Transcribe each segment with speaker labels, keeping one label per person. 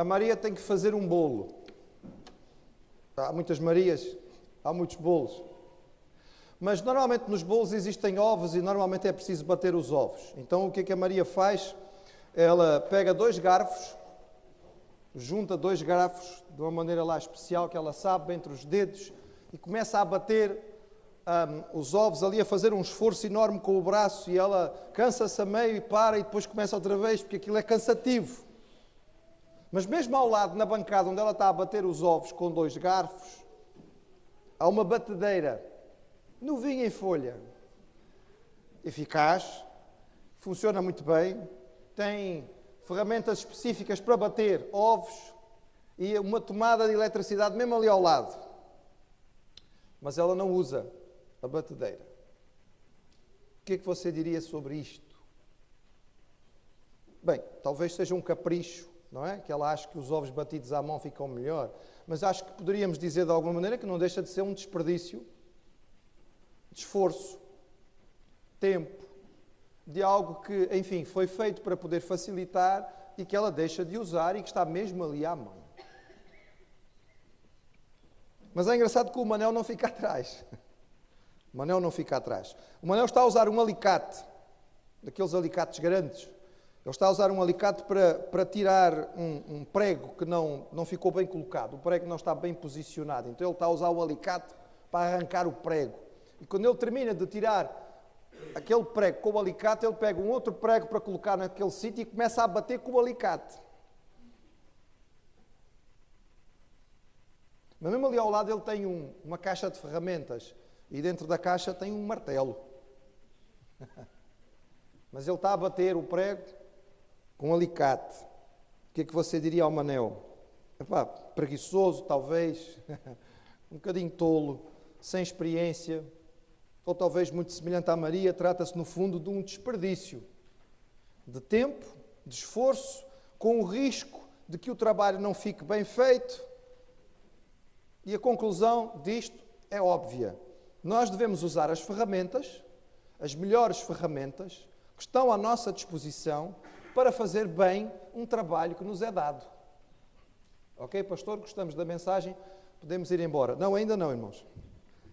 Speaker 1: a Maria tem que fazer um bolo. Há muitas Marias, há muitos bolos. Mas normalmente nos bolos existem ovos e normalmente é preciso bater os ovos. Então o que é que a Maria faz? Ela pega 2 garfos, junta 2 garfos de uma maneira lá especial que ela sabe, entre os dedos, e começa a bater os ovos ali, a fazer um esforço enorme com o braço, e ela cansa-se a meio e para, e depois começa outra vez, porque aquilo é cansativo. Mas mesmo ao lado, na bancada onde ela está a bater os ovos com 2 garfos, há uma batedeira novinha em folha, eficaz, funciona muito bem, tem ferramentas específicas para bater ovos e uma tomada de eletricidade mesmo ali ao lado. Mas ela não usa a batedeira. O que é que você diria sobre isto? Bem, talvez seja um capricho, não é? Que ela acha que os ovos batidos à mão ficam melhor. Mas acho que poderíamos dizer de alguma maneira que não deixa de ser um desperdício de esforço, tempo, de algo que, enfim, foi feito para poder facilitar e que ela deixa de usar e que está mesmo ali à mão. Mas é engraçado que o Manel não fica atrás. O Manel não fica atrás. O Manel está a usar um alicate, daqueles alicates grandes. Ele está a usar um alicate para tirar um prego que não ficou bem colocado. O prego não está bem posicionado. Então ele está a usar o alicate para arrancar o prego. E quando ele termina de tirar aquele prego com o alicate, ele pega um outro prego para colocar naquele sítio e começa a bater com o alicate. Mas mesmo ali ao lado ele tem uma caixa de ferramentas e dentro da caixa tem um martelo. Mas ele está a bater o prego com um alicate. O que é que você diria ao Manel? Epá, preguiçoso, talvez, um bocadinho tolo, sem experiência, ou talvez muito semelhante à Maria. Trata-se no fundo de um desperdício de tempo, de esforço, com o risco de que o trabalho não fique bem feito. E a conclusão disto é óbvia. Nós devemos usar as ferramentas, as melhores ferramentas, que estão à nossa disposição para fazer bem um trabalho que nos é dado. Ok, pastor? Gostamos da mensagem? Podemos ir embora. Não, ainda não, irmãos.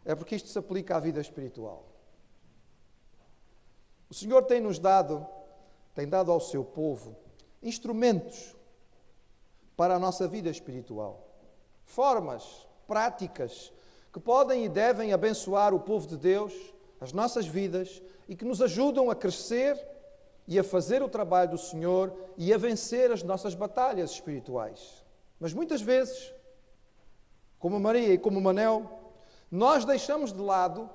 Speaker 1: É porque isto se aplica à vida espiritual. O Senhor tem dado ao seu povo instrumentos para a nossa vida espiritual. Formas práticas que podem e devem abençoar o povo de Deus, as nossas vidas, e que nos ajudam a crescer e a fazer o trabalho do Senhor e a vencer as nossas batalhas espirituais. Mas muitas vezes, como Maria e como Manel, nós deixamos de lado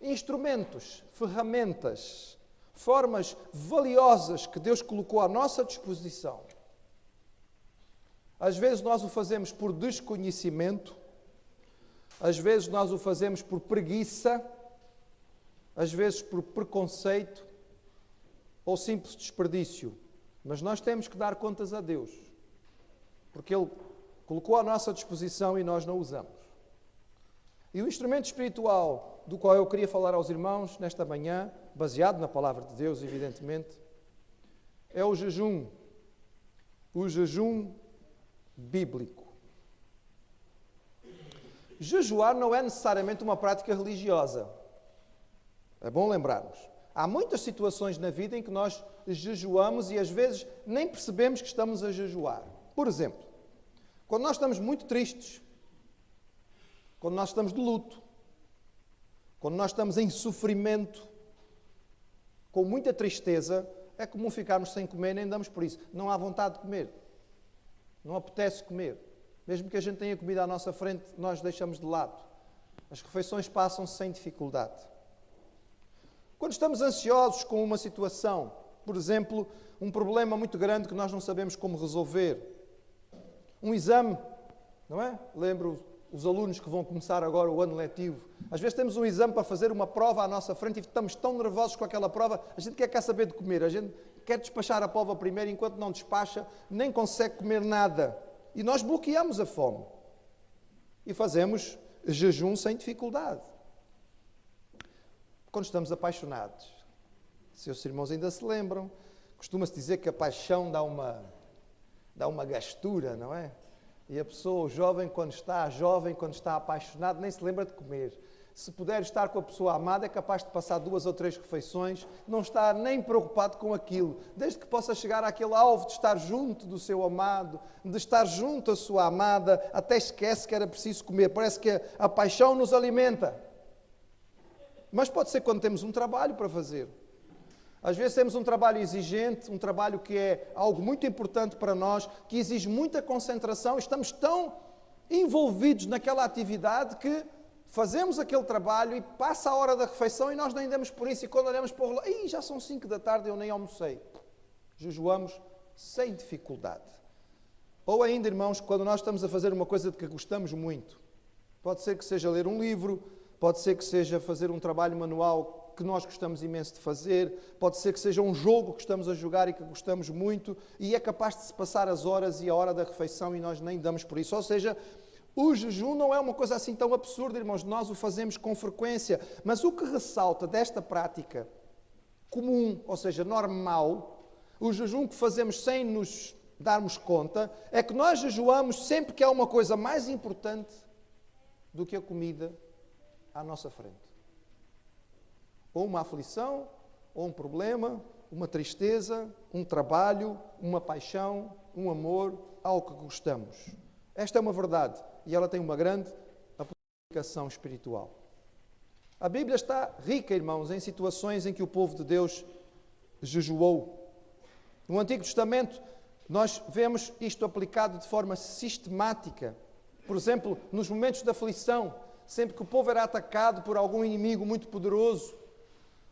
Speaker 1: instrumentos, ferramentas, formas valiosas que Deus colocou à nossa disposição. Às vezes nós o fazemos por desconhecimento, às vezes nós o fazemos por preguiça, às vezes por preconceito ou simples desperdício. Mas nós temos que dar contas a Deus, porque Ele colocou à nossa disposição e nós não usamos. E o instrumento espiritual do qual eu queria falar aos irmãos nesta manhã, baseado na palavra de Deus, evidentemente, é o jejum. O jejum bíblico. Jejuar não é necessariamente uma prática religiosa. É bom lembrarmos. Há muitas situações na vida em que nós jejuamos e às vezes nem percebemos que estamos a jejuar. Por exemplo, quando nós estamos muito tristes, quando nós estamos de luto, quando nós estamos em sofrimento, com muita tristeza, é comum ficarmos sem comer, nem damos por isso. Não há vontade de comer. Não apetece comer. Mesmo que a gente tenha comida à nossa frente, nós deixamos de lado. As refeições passam-se sem dificuldade. Quando estamos ansiosos com uma situação, por exemplo, um problema muito grande que nós não sabemos como resolver, um exame, não é? Lembro os alunos que vão começar agora o ano letivo. Às vezes temos um exame para fazer uma prova à nossa frente e estamos tão nervosos com aquela prova, a gente quer saber de comer, a gente quer despachar a prova primeiro, enquanto não despacha, nem consegue comer nada. E nós bloqueamos a fome. E fazemos jejum sem dificuldade. Quando estamos apaixonados, se os irmãos ainda se lembram, costuma-se dizer que a paixão dá uma dá uma gastura, não é? E a pessoa, o jovem, quando está apaixonado, nem se lembra de comer. Se puder estar com a pessoa amada, é capaz de passar 2 ou 3 refeições, não está nem preocupado com aquilo. Desde que possa chegar àquele alvo de estar junto do seu amado, de estar junto à sua amada, até esquece que era preciso comer. Parece que a paixão nos alimenta. Mas pode ser quando temos um trabalho para fazer. Às vezes temos um trabalho exigente, um trabalho que é algo muito importante para nós, que exige muita concentração. Estamos tão envolvidos naquela atividade que fazemos aquele trabalho e passa a hora da refeição e nós nem damos por isso. E quando olhamos para o relógio, já são 5 da tarde e eu nem almocei. Jejuamos sem dificuldade. Ou ainda, irmãos, quando nós estamos a fazer uma coisa de que gostamos muito. Pode ser que seja ler um livro, pode ser que seja fazer um trabalho manual que nós gostamos imenso de fazer, pode ser que seja um jogo que estamos a jogar e que gostamos muito, e é capaz de se passar as horas e a hora da refeição e nós nem damos por isso. Ou seja, o jejum não é uma coisa assim tão absurda, irmãos, nós o fazemos com frequência. Mas o que ressalta desta prática comum, ou seja, normal, o jejum que fazemos sem nos darmos conta, é que nós jejuamos sempre que há uma coisa mais importante do que a comida à nossa frente. Ou uma aflição, ou um problema, uma tristeza, um trabalho, uma paixão, um amor, algo que gostamos. Esta é uma verdade e ela tem uma grande aplicação espiritual. A Bíblia está rica, irmãos, em situações em que o povo de Deus jejuou. No Antigo Testamento, nós vemos isto aplicado de forma sistemática. Por exemplo, nos momentos de aflição, sempre que o povo era atacado por algum inimigo muito poderoso.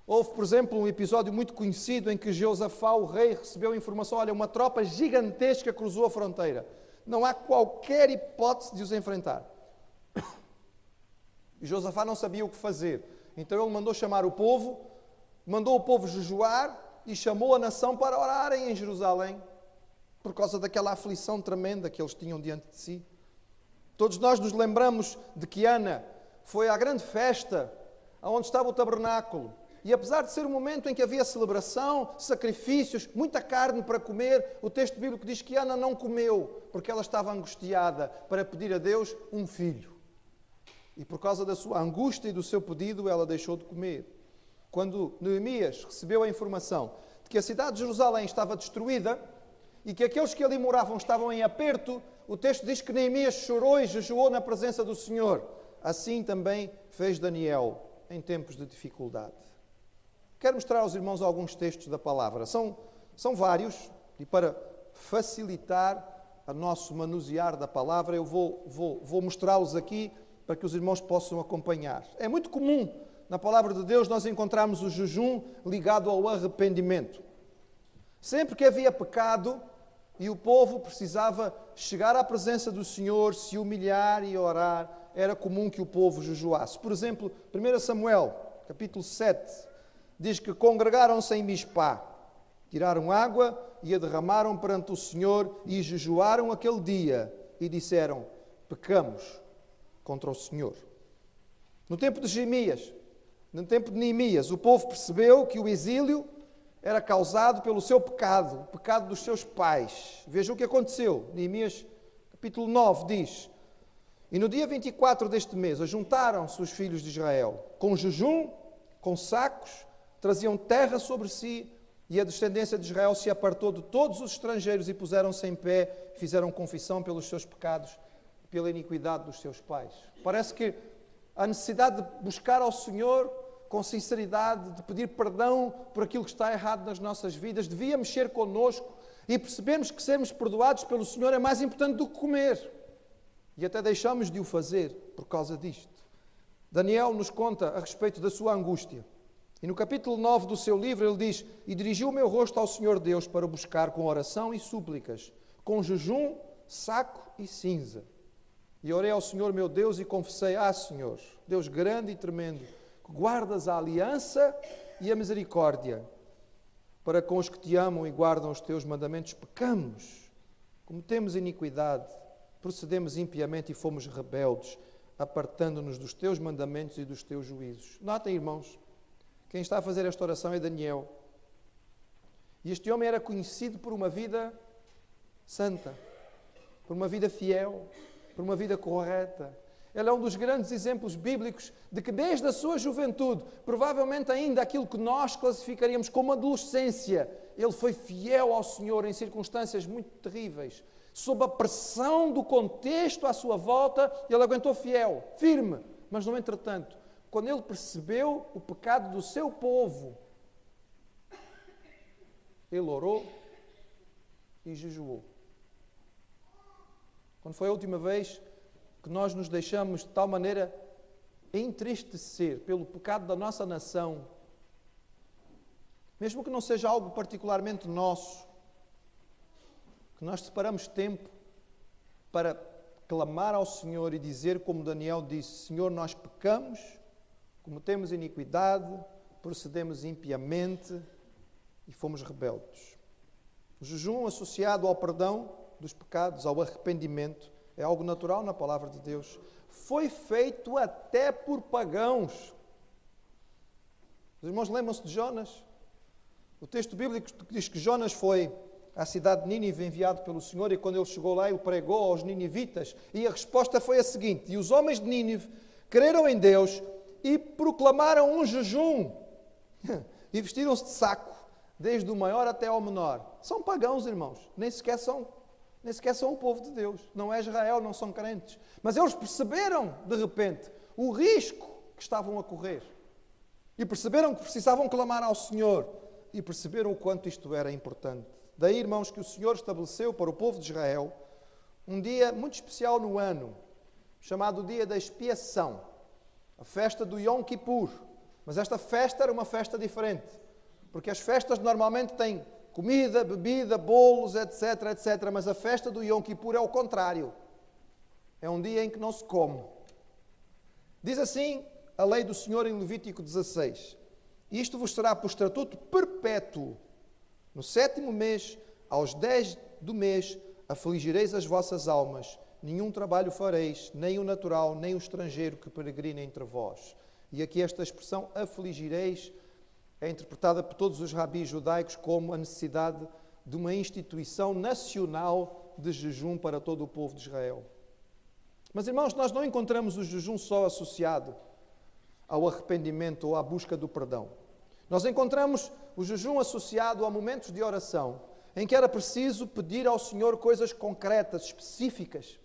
Speaker 1: Houve, por exemplo, um episódio muito conhecido em que Jeosafá, o rei, recebeu a informação: olha, uma tropa gigantesca cruzou a fronteira. Não há qualquer hipótese de os enfrentar. E Jeosafá não sabia o que fazer. Então ele mandou chamar o povo, mandou o povo jejuar e chamou a nação para orarem em Jerusalém, por causa daquela aflição tremenda que eles tinham diante de si. Todos nós nos lembramos de que Ana foi à grande festa, onde estava o tabernáculo. E apesar de ser um momento em que havia celebração, sacrifícios, muita carne para comer, o texto bíblico diz que Ana não comeu, porque ela estava angustiada para pedir a Deus um filho. E por causa da sua angústia e do seu pedido, ela deixou de comer. Quando Neemias recebeu a informação de que a cidade de Jerusalém estava destruída e que aqueles que ali moravam estavam em aperto, o texto diz que Neemias chorou e jejuou na presença do Senhor. Assim também fez Daniel em tempos de dificuldade. Quero mostrar aos irmãos alguns textos da palavra. São vários, e para facilitar o nosso manusear da palavra, eu vou mostrá-los aqui para que os irmãos possam acompanhar. É muito comum, na palavra de Deus, nós encontrarmos o jejum ligado ao arrependimento. Sempre que havia pecado e o povo precisava chegar à presença do Senhor, se humilhar e orar, era comum que o povo jejuasse. Por exemplo, 1 Samuel, capítulo 7, diz que congregaram-se em Mispá, tiraram água e a derramaram perante o Senhor e jejuaram aquele dia e disseram: pecamos contra o Senhor. No tempo de Neemias, o povo percebeu que o exílio era causado pelo seu pecado, o pecado dos seus pais. Vejam o que aconteceu. Neemias capítulo 9 diz: e no dia 24 deste mês ajuntaram-se os filhos de Israel, com jejum, com sacos, traziam terra sobre si, e a descendência de Israel se apartou de todos os estrangeiros e puseram-se em pé, fizeram confissão pelos seus pecados, pela iniquidade dos seus pais. Parece que a necessidade de buscar ao Senhor com sinceridade, de pedir perdão por aquilo que está errado nas nossas vidas, devia mexer connosco e percebermos que sermos perdoados pelo Senhor é mais importante do que comer. E até deixamos de o fazer por causa disto. Daniel nos conta a respeito da sua angústia. E no capítulo 9 do seu livro ele diz: e dirigi o meu rosto ao Senhor Deus para buscar com oração e súplicas, com jejum, saco e cinza. E orei ao Senhor meu Deus e confessei: Senhor, Deus grande e tremendo, que guardas a aliança e a misericórdia para com os que te amam e guardam os teus mandamentos. Pecamos, cometemos iniquidade, procedemos impiamente e fomos rebeldes, apartando-nos dos teus mandamentos e dos teus juízos. Notem, irmãos, quem está a fazer esta oração é Daniel. E este homem era conhecido por uma vida santa, por uma vida fiel, por uma vida correta. Ele é um dos grandes exemplos bíblicos de que desde a sua juventude, provavelmente ainda aquilo que nós classificaríamos como adolescência, ele foi fiel ao Senhor em circunstâncias muito terríveis. Sob a pressão do contexto à sua volta, ele aguentou fiel, firme. Mas, no entretanto, quando ele percebeu o pecado do seu povo, ele orou e jejuou. Quando foi a última vez que nós nos deixamos de tal maneira entristecer pelo pecado da nossa nação, mesmo que não seja algo particularmente nosso, que nós separamos tempo para clamar ao Senhor e dizer, como Daniel disse: Senhor, nós pecamos, cometemos iniquidade, procedemos impiamente e fomos rebeldes. O jejum associado ao perdão dos pecados, ao arrependimento, é algo natural na palavra de Deus. Foi feito até por pagãos. Os irmãos lembram-se de Jonas? O texto bíblico diz que Jonas foi à cidade de Nínive enviado pelo Senhor, e quando ele chegou lá, ele pregou aos ninivitas, e a resposta foi a seguinte: e os homens de Nínive creram em Deus e proclamaram um jejum, e vestiram-se de saco, desde o maior até ao menor. São pagãos, irmãos, nem sequer são o povo de Deus, não é Israel, não são crentes. Mas eles perceberam, de repente, o risco que estavam a correr. E perceberam que precisavam clamar ao Senhor. E perceberam o quanto isto era importante. Daí, irmãos, que o Senhor estabeleceu para o povo de Israel um dia muito especial no ano, chamado o Dia da Expiação, a festa do Yom Kippur. Mas esta festa era uma festa diferente, porque as festas normalmente têm comida, bebida, bolos, etc, etc. Mas a festa do Yom Kippur é o contrário. É um dia em que não se come. Diz assim a lei do Senhor em Levítico 16: isto vos será por estatuto perpétuo. No 7º mês, aos 10 do mês, afligireis as vossas almas. Nenhum trabalho fareis, nem o natural, nem o estrangeiro que peregrina entre vós. E aqui esta expressão, afligireis, é interpretada por todos os rabis judaicos como a necessidade de uma instituição nacional de jejum para todo o povo de Israel. Mas, irmãos, nós não encontramos o jejum só associado ao arrependimento ou à busca do perdão. Nós encontramos o jejum associado a momentos de oração, em que era preciso pedir ao Senhor coisas concretas, específicas.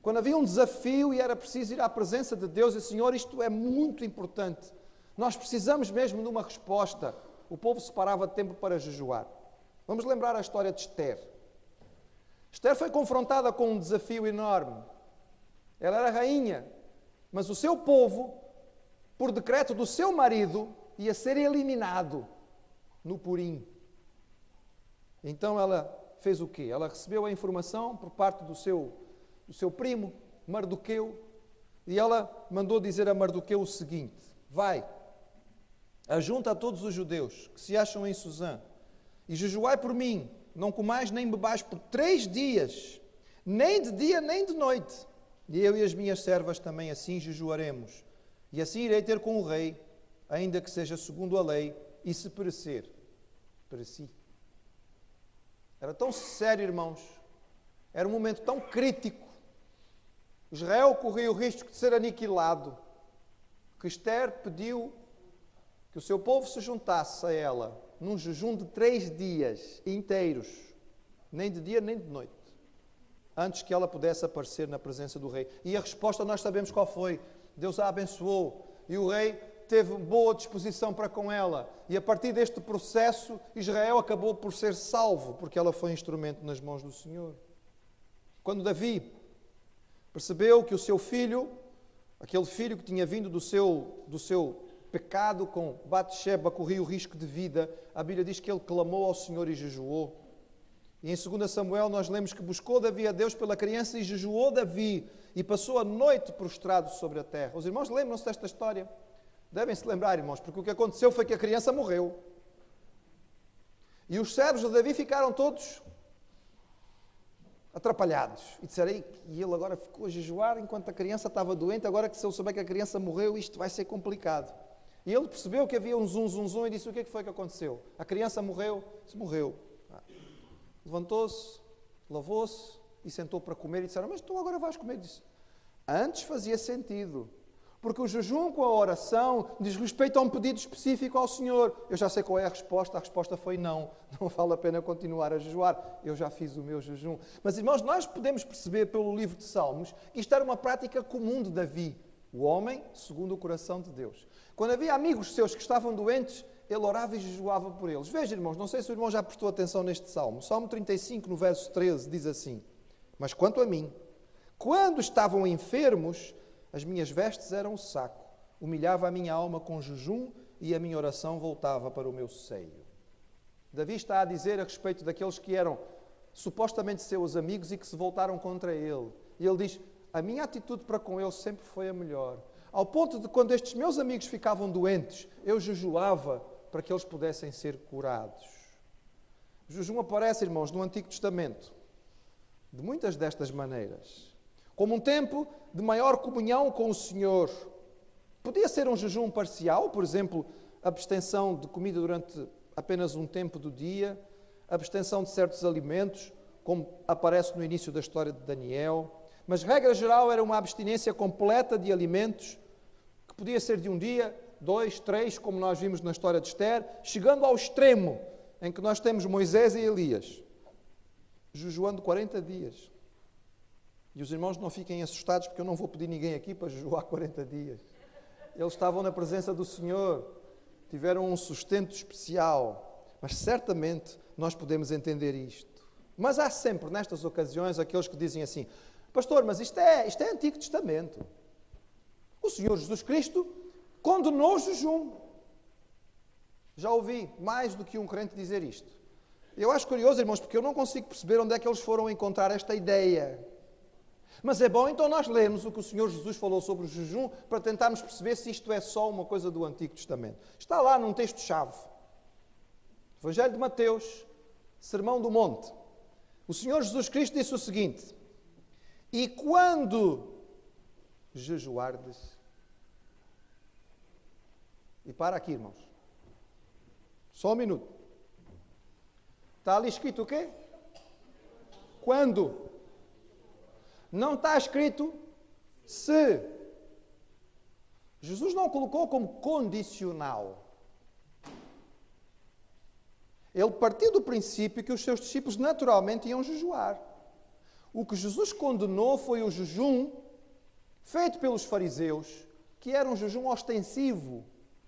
Speaker 1: Quando havia um desafio e era preciso ir à presença de Deus e, Senhor, isto é muito importante. Nós precisamos mesmo de uma resposta. O povo separava tempo para jejuar. Vamos lembrar a história de Esther. Esther foi confrontada com um desafio enorme. Ela era rainha, mas o seu povo, por decreto do seu marido, ia ser eliminado no Purim. Então ela fez o quê? Ela recebeu a informação por parte do seu primo, Mardoqueu, e ela mandou dizer a Mardoqueu o seguinte: vai, ajunta a todos os judeus que se acham em Susã, e jejuai por mim, não comais nem bebais por 3 dias, nem de dia nem de noite. E eu e as minhas servas também assim jejuaremos. E assim irei ter com o rei, ainda que seja segundo a lei, e se perecer, pereci. Era tão sério, irmãos. Era um momento tão crítico. Israel corria o risco de ser aniquilado, que Esther pediu que o seu povo se juntasse a ela num jejum de 3 dias inteiros, nem de dia nem de noite, antes que ela pudesse aparecer na presença do rei. E a resposta nós sabemos qual foi. Deus a abençoou e o rei teve boa disposição para com ela. E a partir deste processo, Israel acabou por ser salvo, porque ela foi instrumento nas mãos do Senhor. Quando Davi percebeu que o seu filho, aquele filho que tinha vindo do seu pecado com Batseba, corria o risco de vida, a Bíblia diz que ele clamou ao Senhor e jejuou. E em 2 Samuel nós lemos que buscou Davi a Deus pela criança e jejuou Davi e passou a noite prostrado sobre a terra. Os irmãos lembram-se desta história? Devem se lembrar, irmãos, porque o que aconteceu foi que a criança morreu. E os servos de Davi ficaram todos atrapalhados. E disseram, e ele agora ficou a jejuar enquanto a criança estava doente, agora que se eu souber que a criança morreu, isto vai ser complicado. E ele percebeu que havia um zum e disse, o que é que foi que aconteceu? A criança morreu? Disse, morreu. Levantou-se, lavou-se e sentou para comer e disseram, mas tu agora vais comer? Disse, antes fazia sentido, porque o jejum com a oração diz respeito a um pedido específico ao Senhor. Eu já sei qual é a resposta foi não vale a pena continuar a jejuar, eu já fiz o meu jejum. Mas irmãos, nós podemos perceber pelo livro de Salmos que isto era uma prática comum de Davi, o homem segundo o coração de Deus. Quando havia amigos seus que estavam doentes, ele orava e jejuava por eles. Veja, irmãos, não sei se o irmão já prestou atenção neste Salmo. Salmo 35, no verso 13, diz assim, mas quanto a mim, quando estavam enfermos, as minhas vestes eram um saco, humilhava a minha alma com jejum e a minha oração voltava para o meu seio. Davi está a dizer a respeito daqueles que eram supostamente seus amigos e que se voltaram contra ele. E ele diz, a minha atitude para com eles sempre foi a melhor. Ao ponto de quando estes meus amigos ficavam doentes, eu jejuava para que eles pudessem ser curados. O jejum aparece, irmãos, no Antigo Testamento, de muitas destas maneiras. Como um tempo de maior comunhão com o Senhor. Podia ser um jejum parcial, por exemplo, abstenção de comida durante apenas um tempo do dia, abstenção de certos alimentos, como aparece no início da história de Daniel. Mas, regra geral, era uma abstinência completa de alimentos, que podia ser de um dia, 2, 3, como nós vimos na história de Esther, chegando ao extremo em que nós temos Moisés e Elias, jejuando 40 dias. E os irmãos não fiquem assustados, porque eu não vou pedir ninguém aqui para jejuar 40 dias. Eles estavam na presença do Senhor, tiveram um sustento especial, mas certamente nós podemos entender isto. Mas há sempre, nestas ocasiões, aqueles que dizem assim, pastor, mas isto é Antigo Testamento. O Senhor Jesus Cristo condenou o jejum. Já ouvi mais do que um crente dizer isto. Eu acho curioso, irmãos, porque eu não consigo perceber onde é que eles foram encontrar esta ideia. Mas é bom então nós lermos o que o Senhor Jesus falou sobre o jejum para tentarmos perceber se isto é só uma coisa do Antigo Testamento. Está lá num texto-chave. Evangelho de Mateus, Sermão do Monte. O Senhor Jesus Cristo disse o seguinte, e quando jejuardes... E para aqui, irmãos. Só um minuto. Está ali escrito o quê? Quando? Não está escrito se. Jesus não colocou como condicional. Ele partiu do princípio que os seus discípulos naturalmente iam jejuar. O que Jesus condenou foi o jejum feito pelos fariseus, que era um jejum ostensivo.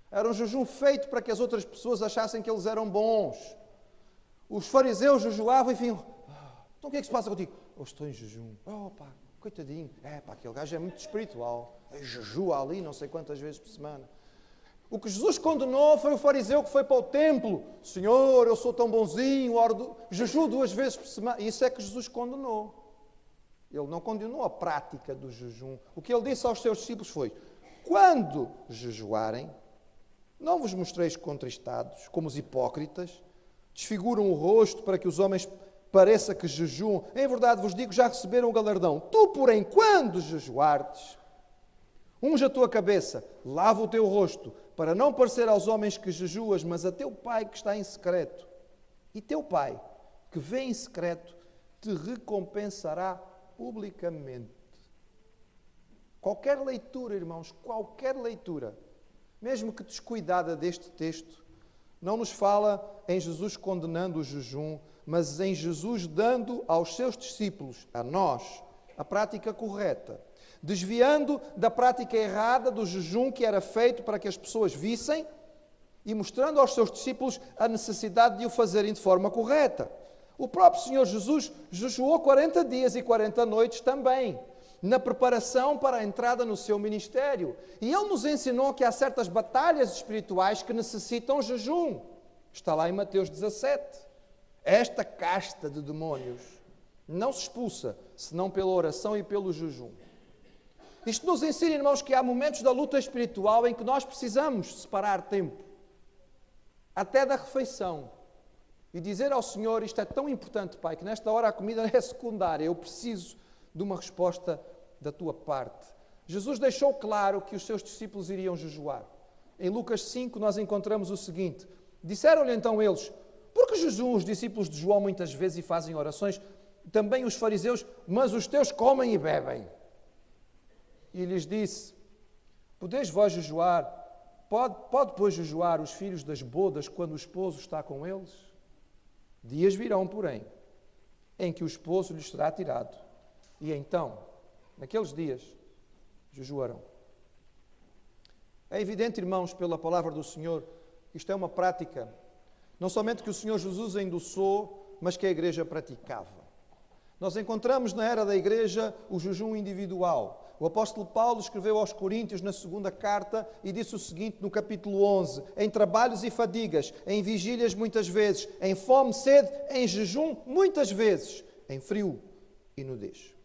Speaker 1: Era um jejum feito para que as outras pessoas achassem que eles eram bons. Os fariseus jejuavam e vinham, então o que é que se passa contigo? Eu estou em jejum. Oh pá, coitadinho. Aquele gajo é muito espiritual. Jejua ali não sei quantas vezes por semana. O que Jesus condenou foi o fariseu que foi para o templo. Senhor, eu sou tão bonzinho, jejuo 2 vezes por semana. Isso é que Jesus condenou. Ele não condenou a prática do jejum. O que ele disse aos seus discípulos foi, quando jejuarem, não vos mostreis contristados, como os hipócritas, desfiguram o rosto para que os homens pareça que jejuam. Em verdade vos digo, já receberam o galardão. Tu, porém, quando jejuardes, unge a tua cabeça, lava o teu rosto, para não parecer aos homens que jejuas, mas a teu Pai que está em secreto. E teu Pai, que vê em secreto, te recompensará publicamente. Qualquer leitura, irmãos, qualquer leitura, mesmo que descuidada deste texto, não nos fala em Jesus condenando o jejum, mas em Jesus dando aos seus discípulos, a nós, a prática correta, desviando da prática errada do jejum que era feito para que as pessoas vissem e mostrando aos seus discípulos a necessidade de o fazerem de forma correta. O próprio Senhor Jesus jejuou 40 dias e 40 noites também, na preparação para a entrada no seu ministério. E Ele nos ensinou que há certas batalhas espirituais que necessitam jejum. Está lá em Mateus 17. Esta casta de demônios não se expulsa, senão pela oração e pelo jejum. Isto nos ensina, irmãos, que há momentos da luta espiritual em que nós precisamos separar tempo, até da refeição, e dizer ao Senhor, isto é tão importante, Pai, que nesta hora a comida é secundária, eu preciso de uma resposta da tua parte. Jesus deixou claro que os seus discípulos iriam jejuar. Em Lucas 5 nós encontramos o seguinte, disseram-lhe então eles, por que jejuam os discípulos de João muitas vezes e fazem orações, também os fariseus: mas os teus comem e bebem. E lhes disse: podeis vós jejuar? Pode, pois, jejuar os filhos das bodas quando o esposo está com eles? Dias virão, porém, em que o esposo lhes será tirado. E então, naqueles dias, jejuarão. É evidente, irmãos, pela palavra do Senhor, que isto é uma prática, não somente que o Senhor Jesus endossou, mas que a igreja praticava. Nós encontramos na era da igreja o jejum individual. O apóstolo Paulo escreveu aos Coríntios na segunda carta e disse o seguinte no capítulo 11: em trabalhos e fadigas, em vigílias muitas vezes, em fome, sede, em jejum muitas vezes, em frio e nudez.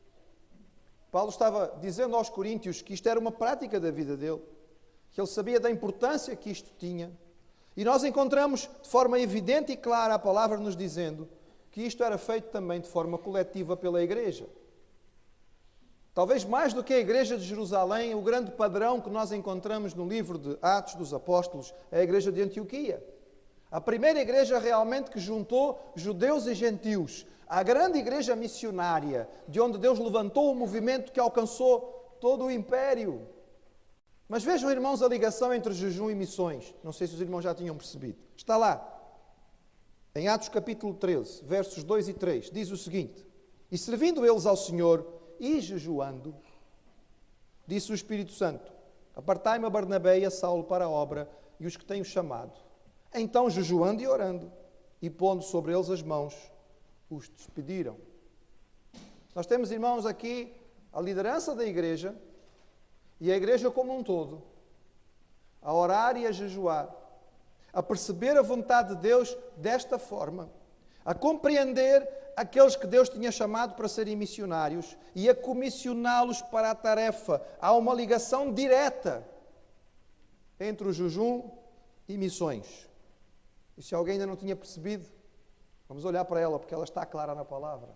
Speaker 1: Paulo estava dizendo aos Coríntios que isto era uma prática da vida dele, que ele sabia da importância que isto tinha. E nós encontramos de forma evidente e clara a palavra nos dizendo que isto era feito também de forma coletiva pela igreja. Talvez mais do que a igreja de Jerusalém, o grande padrão que nós encontramos no livro de Atos dos Apóstolos é a igreja de Antioquia. A primeira igreja realmente que juntou judeus e gentios. A grande igreja missionária, de onde Deus levantou um movimento que alcançou todo o império. Mas vejam, irmãos, a ligação entre jejum e missões. Não sei se os irmãos já tinham percebido. Está lá. Em Atos capítulo 13, versos 2 e 3, diz o seguinte: e servindo eles ao Senhor e jejuando, disse o Espírito Santo: apartai-me a Barnabé e a Saulo para a obra, e os que tenho chamado. Então, jejuando e orando, e pondo sobre eles as mãos, os despediram. Nós temos, irmãos, aqui a liderança da igreja, e a igreja como um todo, a orar e a jejuar, a perceber a vontade de Deus desta forma, a compreender aqueles que Deus tinha chamado para serem missionários e a comissioná-los para a tarefa. Há uma ligação direta entre o jejum e missões. E se alguém ainda não tinha percebido, vamos olhar para ela, porque ela está clara na palavra.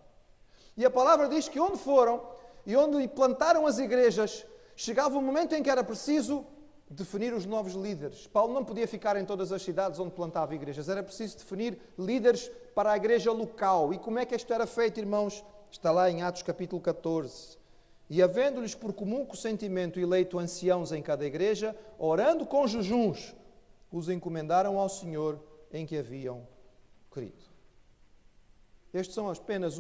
Speaker 1: E a palavra diz que onde foram e onde plantaram as igrejas, chegava um momento em que era preciso definir os novos líderes. Paulo não podia ficar em todas as cidades onde plantava igrejas. Era preciso definir líderes para a igreja local. E como é que isto era feito, irmãos? Está lá em Atos capítulo 14. E havendo-lhes por comum consentimento eleito anciãos em cada igreja, orando com jejuns, os encomendaram ao Senhor em que haviam crido. Estes são apenas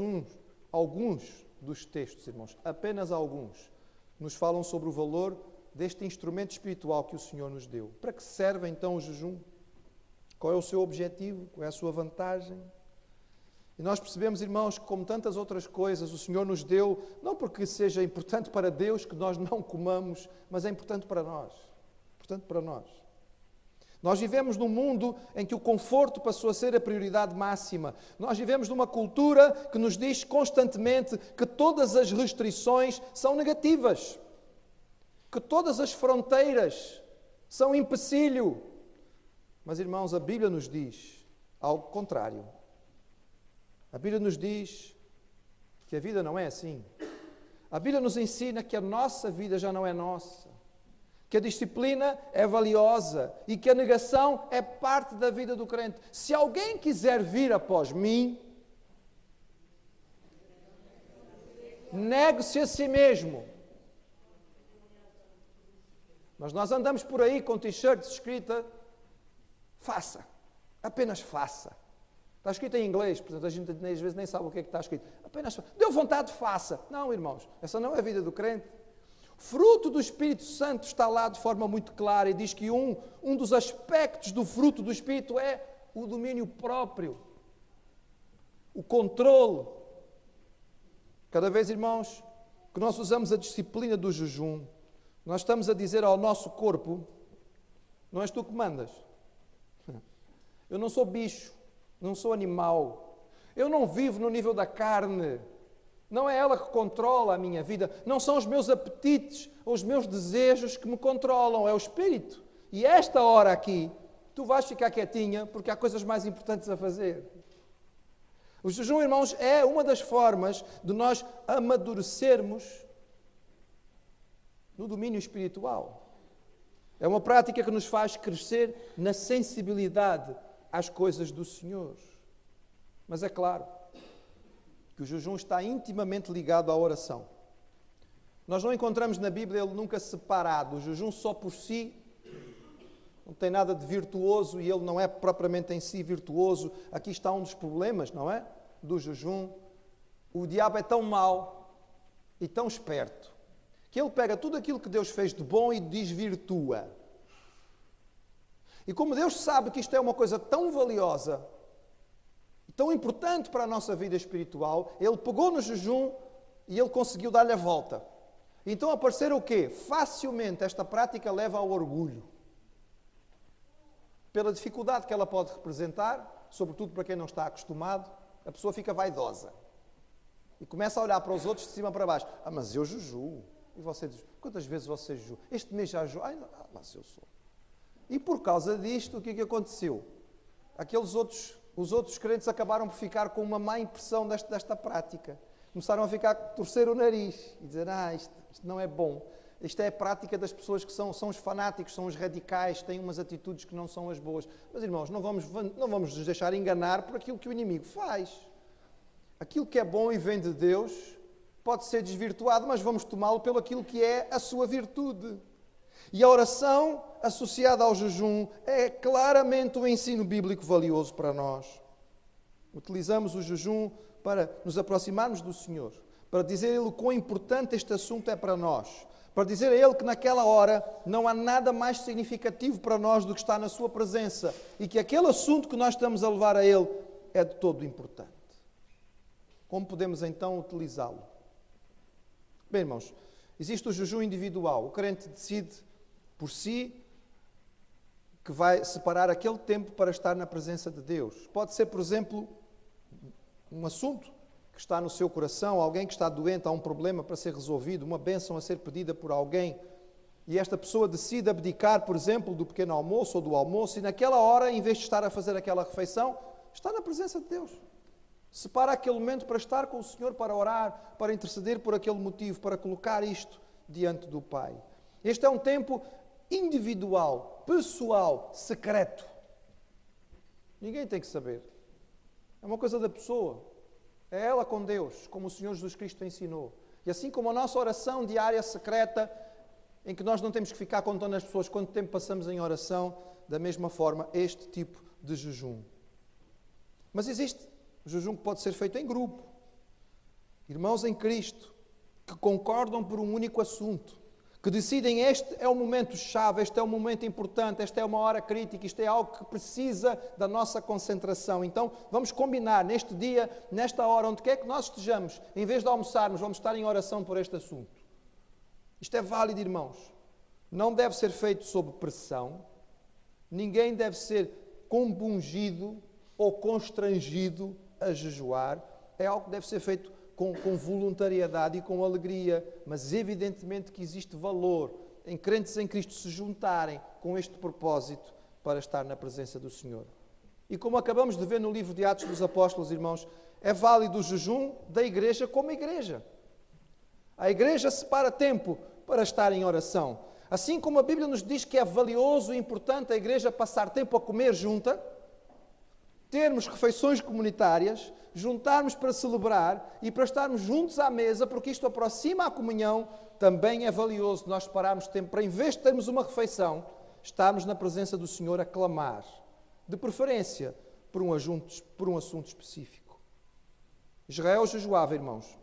Speaker 1: alguns dos textos, irmãos. Apenas alguns. Nos falam sobre o valor deste instrumento espiritual que o Senhor nos deu. Para que serve então o jejum? Qual é o seu objetivo? Qual é a sua vantagem? E nós percebemos, irmãos, que como tantas outras coisas, o Senhor nos deu, não porque seja importante para Deus que nós não comamos, mas é importante para nós. Importante para nós. Nós vivemos num mundo em que o conforto passou a ser a prioridade máxima. Nós vivemos numa cultura que nos diz constantemente que todas as restrições são negativas, que todas as fronteiras são empecilho. Mas, irmãos, a Bíblia nos diz algo contrário. A Bíblia nos diz que a vida não é assim. A Bíblia nos ensina que a nossa vida já não é nossa, que a disciplina é valiosa e que a negação é parte da vida do crente. Se alguém quiser vir após mim, negue-se a si mesmo. Mas nós andamos por aí com t-shirts escrita: faça, apenas faça. Está escrito em inglês, portanto a gente às vezes nem sabe o que é que está escrito. Apenas faça. Deu vontade, faça. Não, irmãos, essa não é a vida do crente. Fruto do Espírito Santo está lá de forma muito clara e diz que um dos aspectos do fruto do Espírito é o domínio próprio, o controle. Cada vez, irmãos, que nós usamos a disciplina do jejum, nós estamos a dizer ao nosso corpo: não és tu que mandas. Eu não sou bicho, não sou animal. Eu não vivo no nível da carne. Não é ela que controla a minha vida. Não são os meus apetites ou os meus desejos que me controlam. É o Espírito. E esta hora aqui, tu vais ficar quietinha porque há coisas mais importantes a fazer. O jejum, irmãos, é uma das formas de nós amadurecermos no domínio espiritual. É uma prática que nos faz crescer na sensibilidade às coisas do Senhor. Mas é claro que o jejum está intimamente ligado à oração. Nós não encontramos na Bíblia ele nunca separado. O jejum só por si não tem nada de virtuoso e ele não é propriamente em si virtuoso. Aqui está um dos problemas, não é? Do jejum. O diabo é tão mau e tão esperto que ele pega tudo aquilo que Deus fez de bom e desvirtua. E como Deus sabe que isto é uma coisa tão valiosa, tão importante para a nossa vida espiritual, ele pegou no jejum e ele conseguiu dar-lhe a volta. Então aparecer o quê? Facilmente esta prática leva ao orgulho. Pela dificuldade que ela pode representar, sobretudo para quem não está acostumado, a pessoa fica vaidosa. E começa a olhar para os outros de cima para baixo. Ah, mas eu jejuo. E você diz, quantas vezes você jejua? Este mês já jejuo. Ah, mas eu sou. E por causa disto, o que é que aconteceu? Os outros crentes acabaram por ficar com uma má impressão desta prática. Começaram a torcer o nariz e dizer, isto não é bom. Isto é a prática das pessoas que são os fanáticos, são os radicais, têm umas atitudes que não são as boas. Mas, irmãos, não vamos nos deixar enganar por aquilo que o inimigo faz. Aquilo que é bom e vem de Deus pode ser desvirtuado, mas vamos tomá-lo pelo aquilo que é a sua virtude. E a oração associada ao jejum é claramente um ensino bíblico valioso para nós. Utilizamos o jejum para nos aproximarmos do Senhor, para dizer a Ele o quão importante este assunto é para nós, para dizer a Ele que naquela hora não há nada mais significativo para nós do que estar na Sua presença e que aquele assunto que nós estamos a levar a Ele é de todo importante. Como podemos então utilizá-lo? Bem, irmãos, existe o jejum individual. O crente decide por si que vai separar aquele tempo para estar na presença de Deus. Pode ser, por exemplo, um assunto que está no seu coração, alguém que está doente, há um problema para ser resolvido, uma bênção a ser pedida por alguém, e esta pessoa decide abdicar, por exemplo, do pequeno almoço ou do almoço, e naquela hora, em vez de estar a fazer aquela refeição, está na presença de Deus. Separa aquele momento para estar com o Senhor, para orar, para interceder por aquele motivo, para colocar isto diante do Pai. Este é um tempo individual, pessoal, secreto. Ninguém tem que saber. É uma coisa da pessoa. É ela com Deus, como o Senhor Jesus Cristo ensinou. E assim como a nossa oração diária secreta, em que nós não temos que ficar contando às pessoas quanto tempo passamos em oração, da mesma forma, este tipo de jejum. Mas existe jejum que pode ser feito em grupo. Irmãos em Cristo, que concordam por um único assunto, que decidem este é o momento chave, este é o momento importante, esta é uma hora crítica, isto é algo que precisa da nossa concentração. Então, vamos combinar neste dia, nesta hora, onde quer que nós estejamos, em vez de almoçarmos, vamos estar em oração por este assunto. Isto é válido, irmãos. Não deve ser feito sob pressão, ninguém deve ser compungido ou constrangido a jejuar. É algo que deve ser feito com voluntariedade e com alegria, mas evidentemente que existe valor em crentes em Cristo se juntarem com este propósito para estar na presença do Senhor. E como acabamos de ver no livro de Atos dos Apóstolos, irmãos, é válido o jejum da igreja como igreja. A igreja separa tempo para estar em oração. Assim como a Bíblia nos diz que é valioso e importante a igreja passar tempo a comer junta, termos refeições comunitárias, juntarmos para celebrar e para estarmos juntos à mesa, porque isto aproxima a comunhão, também é valioso nós separarmos tempo para, em vez de termos uma refeição, estarmos na presença do Senhor a clamar, de preferência por um assunto específico. Israel jejuava, irmãos,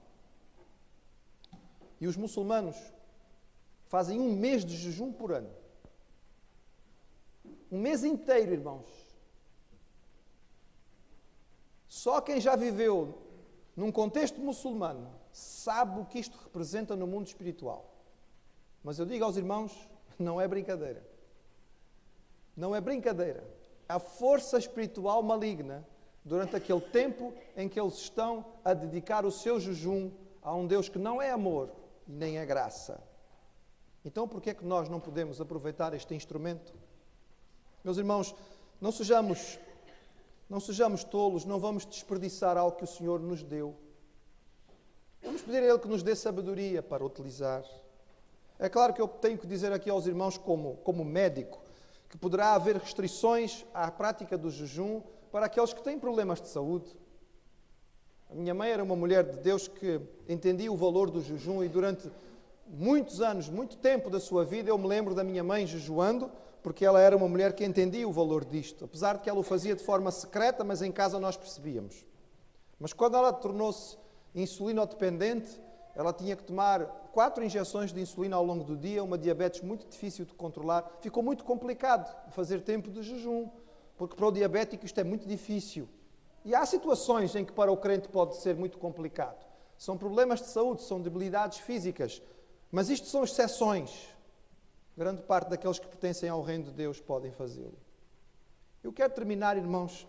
Speaker 1: e os muçulmanos fazem um mês de jejum por ano. Um mês inteiro, irmãos. Só quem já viveu num contexto muçulmano sabe o que isto representa no mundo espiritual. Mas eu digo aos irmãos, não é brincadeira. Não é brincadeira. A força espiritual maligna, durante aquele tempo em que eles estão a dedicar o seu jejum a um Deus que não é amor e nem é graça. Então, por que é que nós não podemos aproveitar este instrumento? Meus irmãos, não sejamos tolos, não vamos desperdiçar algo que o Senhor nos deu. Vamos pedir a Ele que nos dê sabedoria para utilizar. É claro que eu tenho que dizer aqui aos irmãos, como médico, que poderá haver restrições à prática do jejum para aqueles que têm problemas de saúde. A minha mãe era uma mulher de Deus que entendia o valor do jejum e durante muitos anos, muito tempo da sua vida, eu me lembro da minha mãe jejuando, porque ela era uma mulher que entendia o valor disto. Apesar de que ela o fazia de forma secreta, mas em casa nós percebíamos. Mas quando ela tornou-se insulinodependente, ela tinha que tomar 4 injeções de insulina ao longo do dia, uma diabetes muito difícil de controlar. Ficou muito complicado fazer tempo de jejum, porque para o diabético isto é muito difícil. E há situações em que para o crente pode ser muito complicado. São problemas de saúde, são debilidades físicas, mas isto são exceções. Grande parte daqueles que pertencem ao reino de Deus podem fazê-lo. Eu quero terminar, irmãos,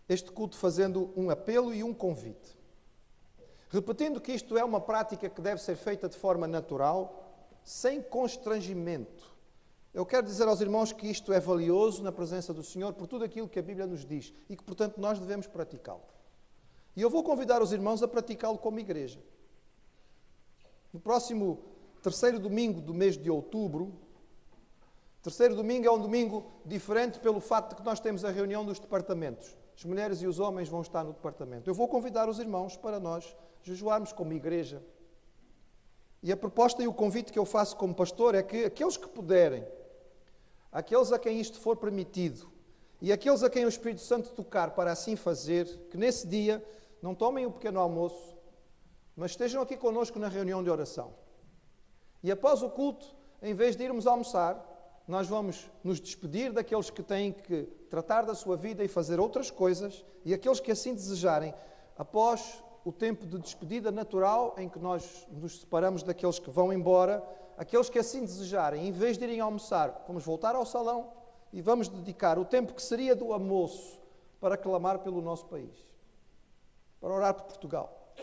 Speaker 1: este culto fazendo um apelo e um convite. Repetindo que isto é uma prática que deve ser feita de forma natural, sem constrangimento. Eu quero dizer aos irmãos que isto é valioso na presença do Senhor por tudo aquilo que a Bíblia nos diz e que, portanto, nós devemos praticá-lo. E eu vou convidar os irmãos a praticá-lo como igreja. No próximo 3º domingo do mês de outubro, 3º domingo é um domingo diferente pelo fato de que nós temos a reunião dos departamentos. As mulheres e os homens vão estar no departamento. Eu vou convidar os irmãos para nós jejuarmos como igreja. E a proposta e o convite que eu faço como pastor é que aqueles que puderem, aqueles a quem isto for permitido e aqueles a quem o Espírito Santo tocar para assim fazer, que nesse dia não tomem o pequeno almoço, mas estejam aqui connosco na reunião de oração. E após o culto, em vez de irmos almoçar, nós vamos nos despedir daqueles que têm que tratar da sua vida e fazer outras coisas, e aqueles que assim desejarem, após o tempo de despedida natural, em que nós nos separamos daqueles que vão embora, aqueles que assim desejarem, em vez de irem almoçar, vamos voltar ao salão e vamos dedicar o tempo que seria do almoço para clamar pelo nosso país, para orar por Portugal.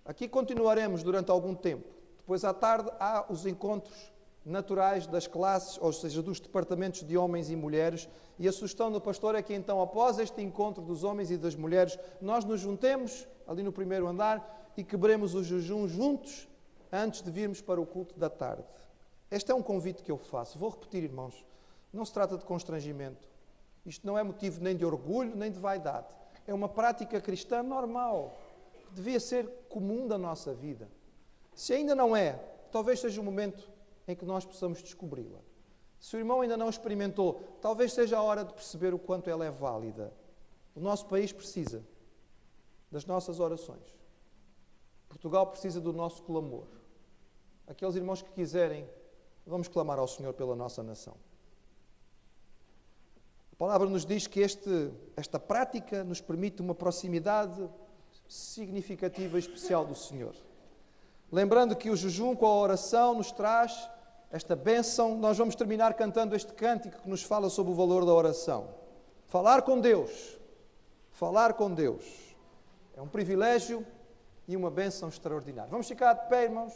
Speaker 1: Aqui continuaremos durante algum tempo. Depois, à tarde, há os encontros naturais das classes, ou seja, dos departamentos de homens e mulheres, e a sugestão do pastor é que então, após este encontro dos homens e das mulheres, nós nos juntemos ali no primeiro andar e quebremos o jejum juntos antes de virmos para o culto da tarde. Este é um convite que eu faço. Vou repetir, irmãos, não se trata de constrangimento. Isto não é motivo nem de orgulho, nem de vaidade. É uma prática cristã normal, que devia ser comum da nossa vida. Se ainda não é, talvez seja o momento em que nós possamos descobri-la. Se o irmão ainda não experimentou, talvez seja a hora de perceber o quanto ela é válida. O nosso país precisa das nossas orações. Portugal precisa do nosso clamor. Aqueles irmãos que quiserem, vamos clamar ao Senhor pela nossa nação. A palavra nos diz que esta prática nos permite uma proximidade significativa e especial do Senhor. Lembrando que o jejum com a oração nos traz esta bênção, nós vamos terminar cantando este cântico que nos fala sobre o valor da oração. Falar com Deus é um privilégio e uma bênção extraordinária. Vamos ficar de pé, irmãos?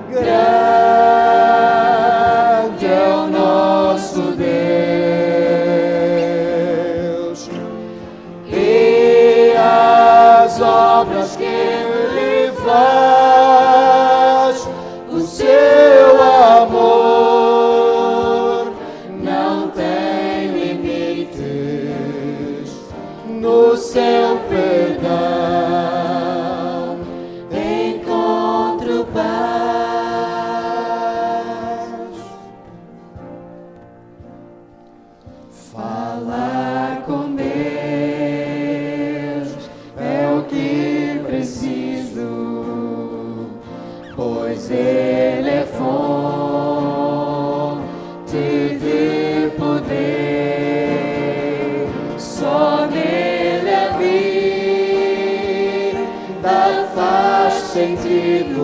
Speaker 2: Grande é o nosso Falar com Deus é o que preciso, pois Ele é fonte de poder. Só nele a vida faz sentido,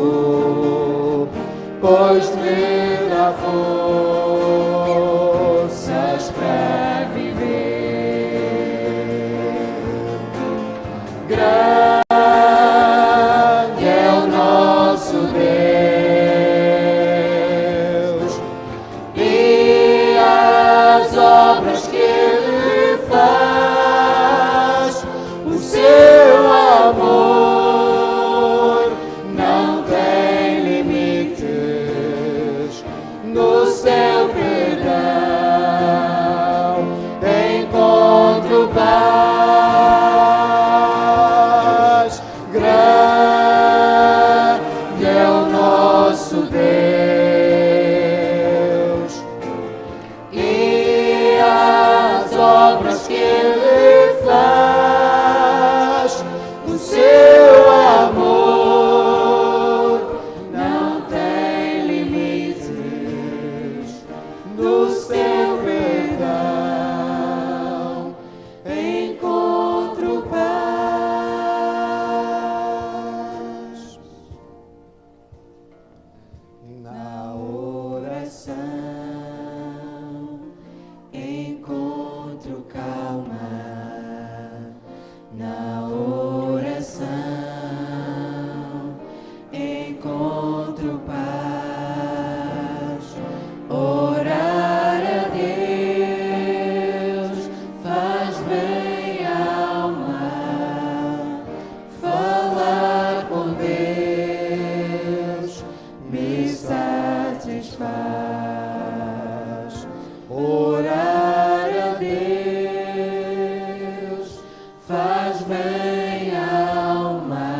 Speaker 2: pois me dá forças para viver. Grande é o nosso Deus e as obras que Ele faz, o seu amor não tem limites. No céu perdão, encontro paz. Grande é o nosso Deus e as obras que Ele faz, o seu amor não tem limites. No seu perdão encontro paz. Na oração encontro calma. Na oração encontro paz. Orar a Deus faz bem à alma. Falar com Deus me satisfaz. Orar a Deus faz bem à alma.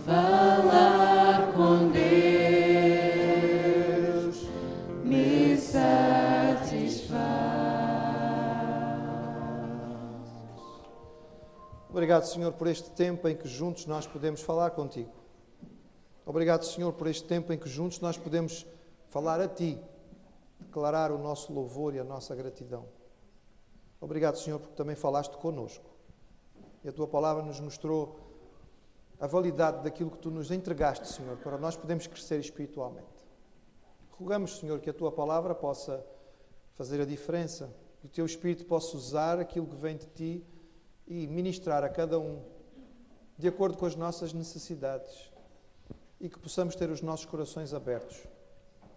Speaker 2: Falar com Deus me satisfaz.
Speaker 1: Obrigado, Senhor, por este tempo em que juntos nós podemos falar contigo. Obrigado, Senhor, por este tempo em que juntos nós podemos falar a Ti, declarar o nosso louvor e a nossa gratidão. Obrigado, Senhor, porque também falaste connosco. E a Tua palavra nos mostrou a validade daquilo que Tu nos entregaste, Senhor, para nós podermos crescer espiritualmente. Rogamos, Senhor, que a Tua palavra possa fazer a diferença, que o Teu Espírito possa usar aquilo que vem de Ti e ministrar a cada um de acordo com as nossas necessidades e que possamos ter os nossos corações abertos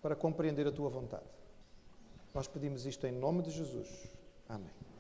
Speaker 1: para compreender a Tua vontade. Nós pedimos isto em nome de Jesus. Amém.